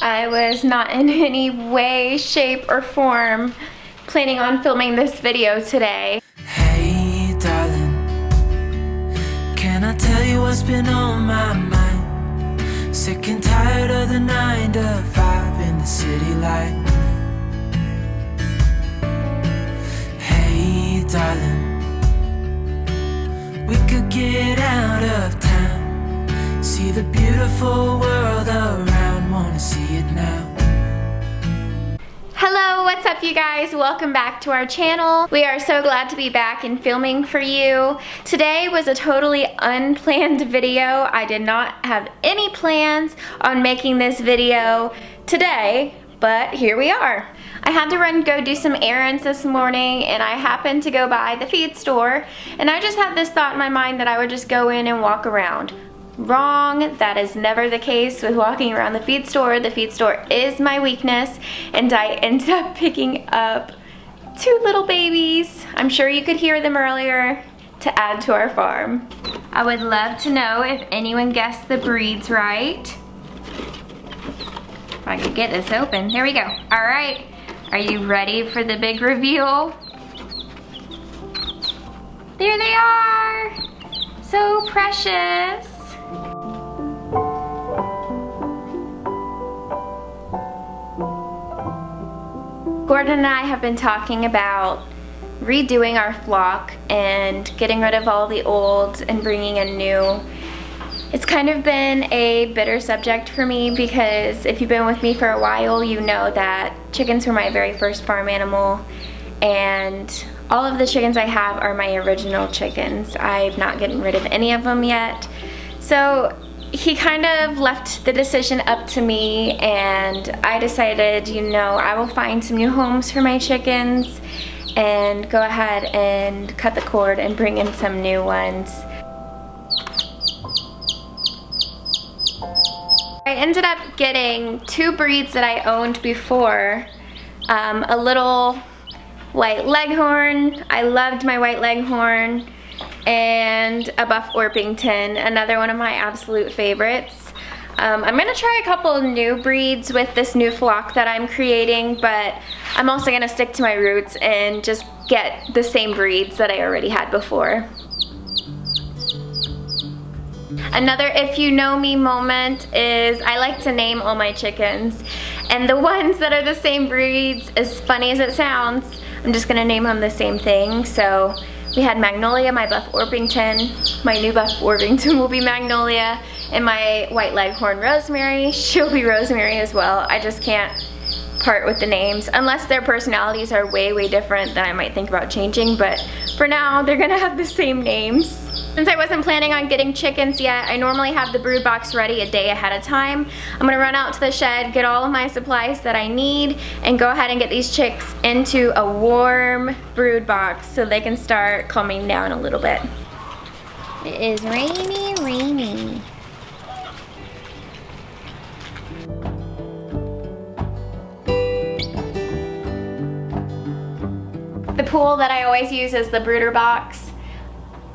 I was not in any way, shape, or form planning on filming this video today. Hey darling, can I tell you what's been on my mind? Sick and tired of the 9 to 5 in the city life. Hey darling, we could get out of town, see the beautiful world around, wanna see it now. Hello, what's up you guys? Welcome back to our channel. We are so glad to be back and filming for you. Today was a totally unplanned video. I did not have any plans on making this video today, but here we are. I had to go do some errands this morning, and I happened to go by the feed store, and I just had this thought in my mind that I would just go in and walk around. Wrong. That is never the case with walking around the feed store. The feed store is my weakness, and I ended up picking up 2 little babies. I'm sure you could hear them earlier, to add to our farm. I would love to know if anyone guessed the breeds right. If I could get this open. There we go. All right. Are you ready for the big reveal? There they are. So precious. Gordon and I have been talking about redoing our flock and getting rid of all the old and bringing in new. It's kind of been a bitter subject for me because if you've been with me for a while, you know that chickens were my very first farm animal, and all of the chickens I have are my original chickens. I've not gotten rid of any of them yet. So he kind of left the decision up to me, and I decided, you know, I will find some new homes for my chickens and go ahead and cut the cord and bring in some new ones. I ended up getting 2 breeds that I owned before. A little white leghorn. I loved my white leghorn. And a buff Orpington, another one of my absolute favorites. I'm gonna try a couple new breeds with this new flock that I'm creating, but I'm also gonna stick to my roots and just get the same breeds that I already had before. Another if you know me moment is I like to name all my chickens, and the ones that are the same breeds, as funny as it sounds, I'm just gonna name them the same thing. So we had Magnolia, my buff Orpington. My new buff Orpington will be Magnolia, and my white leghorn Rosemary, she'll be Rosemary as well. I just can't part with the names unless their personalities are way different, then I might think about changing, but for now they're gonna have the same names. Since I wasn't planning on getting chickens yet, I normally have the brood box ready a day ahead of time. I'm gonna run out to the shed, get all of my supplies that I need, and go ahead and get these chicks into a warm brood box so they can start calming down a little bit. It is rainy. The pool that I always use is the brooder box.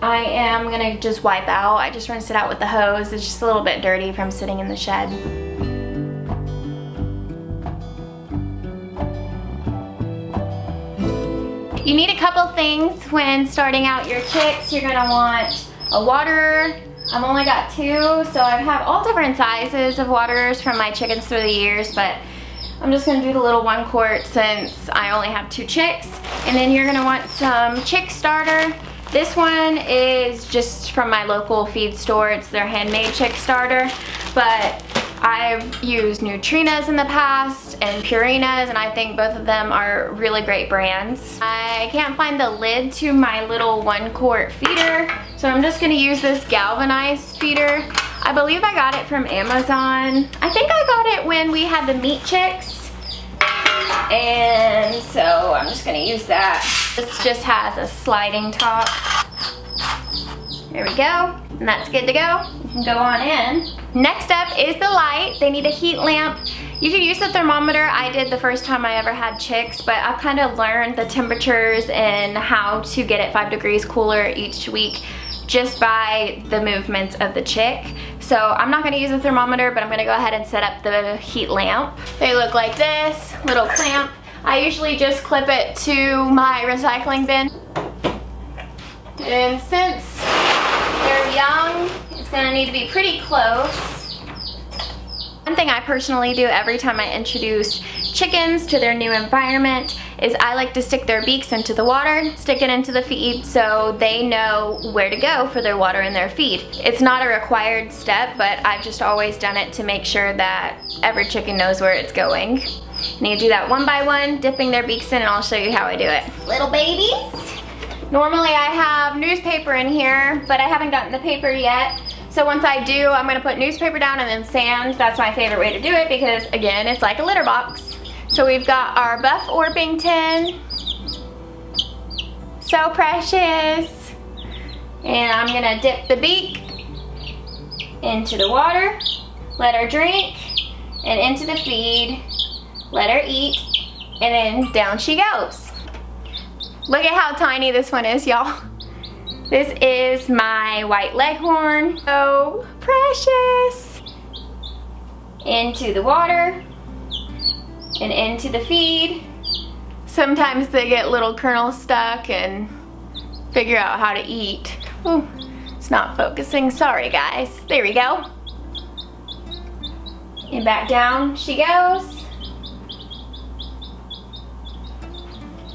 I am gonna just wipe out. I just rinsed it out with the hose. It's just a little bit dirty from sitting in the shed. You need a couple things when starting out your chicks. You're gonna want a waterer. I've only got 2, so I have all different sizes of waterers from my chickens through the years, but I'm just gonna do the little 1 quart since I only have 2 chicks. And then you're gonna want some chick starter. This one is just from my local feed store. It's their handmade chick starter, but I've used Neutrinas in the past and Purinas, and I think both of them are really great brands. I can't find the lid to my little 1 quart feeder, so I'm just gonna use this galvanized feeder. I believe I got it from Amazon. I think I got it when we had the meat chicks, and so I'm just gonna use that. This just has a sliding top. There we go, and that's good to go. You can go on in. Next up is the light. They need a heat lamp. You can use the thermometer. I did the first time I ever had chicks, but I've kind of learned the temperatures and how to get it 5 degrees cooler each week just by the movements of the chick. So I'm not gonna use a thermometer, but I'm gonna go ahead and set up the heat lamp. They look like this, little clamp. I usually just clip it to my recycling bin. And since they're young, it's gonna need to be pretty close. One thing I personally do every time I introduce chickens to their new environment is I like to stick their beaks into the water, stick it into the feed so they know where to go for their water and their feed. It's not a required step, but I've just always done it to make sure that every chicken knows where it's going. And you do that one by one, dipping their beaks in, and I'll show you how I do it. Little babies. Normally I have newspaper in here, but I haven't gotten the paper yet. So once I do, I'm gonna put newspaper down and then sand. That's my favorite way to do it because, again, it's like a litter box. So we've got our Buff Orpington. So precious. And I'm gonna dip the beak into the water, let her drink, and into the feed, let her eat, and then down she goes. Look at how tiny this one is, y'all. This is my white leghorn. So precious. Into the water and into the feed. Sometimes they get little kernels stuck and figure out how to eat. Ooh, it's not focusing, sorry guys. There we go. And back down she goes.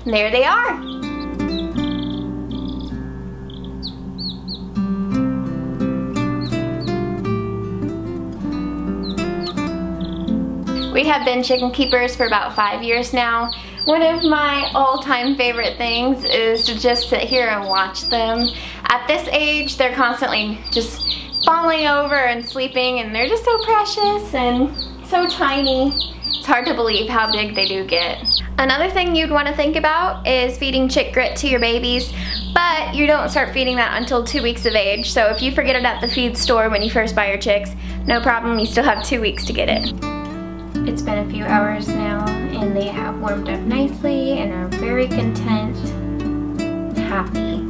And there they are. We have been chicken keepers for about 5 years now. One of my all-time favorite things is to just sit here and watch them. At this age, they're constantly just falling over and sleeping, and they're just so precious and so tiny. It's hard to believe how big they do get. Another thing you'd want to think about is feeding chick grit to your babies, but you don't start feeding that until 2 weeks of age. So if you forget it at the feed store when you first buy your chicks, no problem, you still have 2 weeks to get it. It's been a few hours now, and they have warmed up nicely and are very content, happy.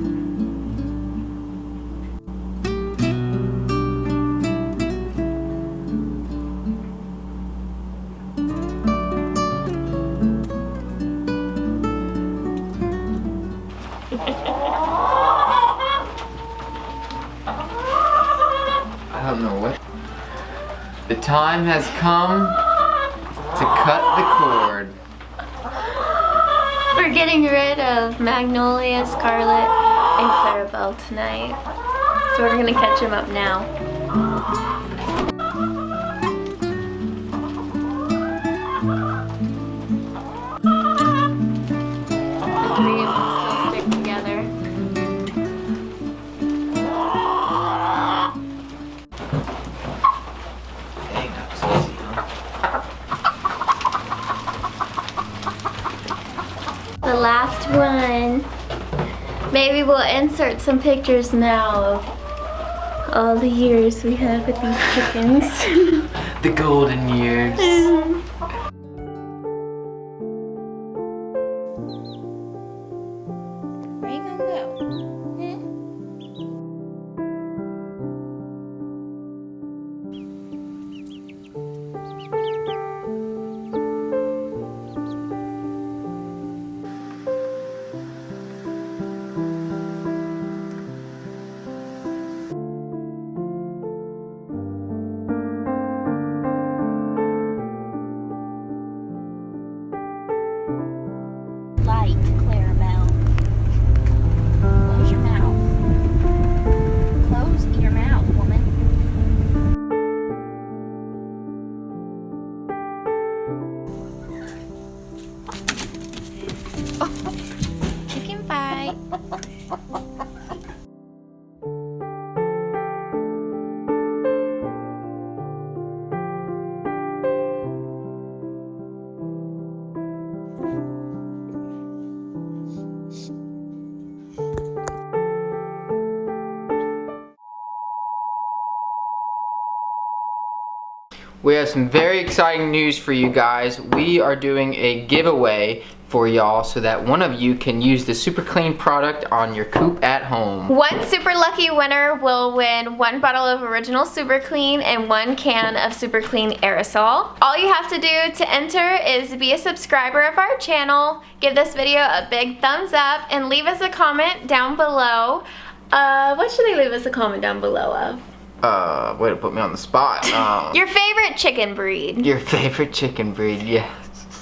I don't know what. The time has come to cut the cord. We're getting rid of Magnolia, Scarlet, and Clarabelle tonight. So we're gonna catch them up now. The three of them still stick together. Dang, that was easy, huh? The last one. Maybe we'll insert some pictures now of all the years we have with these chickens. The golden years. Where you gonna go? Light, Clarabelle. Close your mouth. Close your mouth, woman. Oh, chicken fight. We have some very exciting news for you guys. We are doing a giveaway for y'all so that one of you can use the super clean product on your coop at home. One super lucky winner will win 1 bottle of original super clean and 1 can of super clean aerosol. All you have to do to enter is be a subscriber of our channel, give this video a big thumbs up, and leave us a comment down below. What should they leave us a comment down below of? Way to put me on the spot. Your favorite chicken breed. Your favorite chicken breed, yes.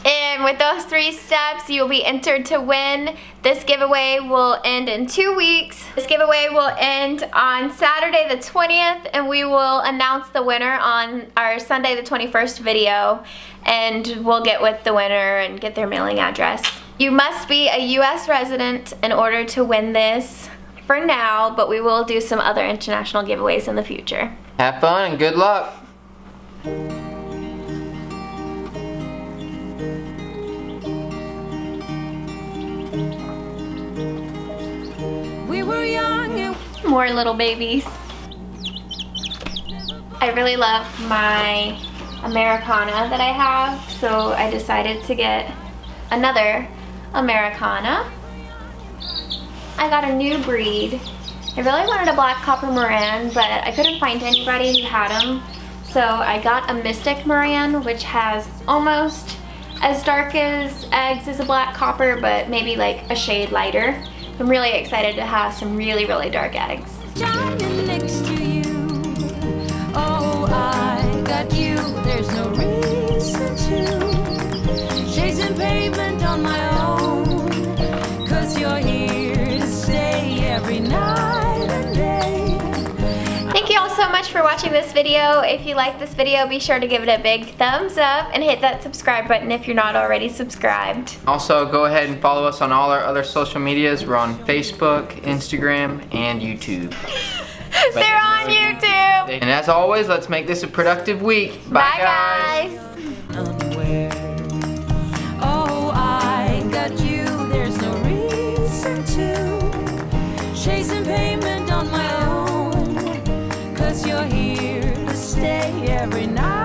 And with those 3 steps, you'll be entered to win. This giveaway will end in 2 weeks. This giveaway will end on Saturday the 20th, and we will announce the winner on our Sunday the 21st video, and we'll get with the winner and get their mailing address. You must be a U.S. resident in order to win this for now, but we will do some other international giveaways in the future. Have fun and good luck. More little babies. I really love my Americana that I have, so I decided to get another Americana. I got a new breed. I really wanted a black copper Moran, but I couldn't find anybody who had them, so I got a Mystic Moran, which has almost as dark as eggs as a black copper, but maybe like a shade lighter. I'm really excited to have some really, really dark eggs. Shining next to you. Oh, I got you. There's no reason to chasing pavement on my own. 'Cause you're here to stay every night and day. Thank you all so much for watching this video. If you like this video, be sure to give it a big thumbs up and hit that subscribe button if you're not already subscribed. Also, go ahead and follow us on all our other social medias. We're on Facebook, Instagram, and YouTube. They're on YouTube. And as always, let's make this a productive week. Bye guys. Unaware. Oh, I got you. There's no reason to chasing pavement on my own. 'Cause you're here to stay every night.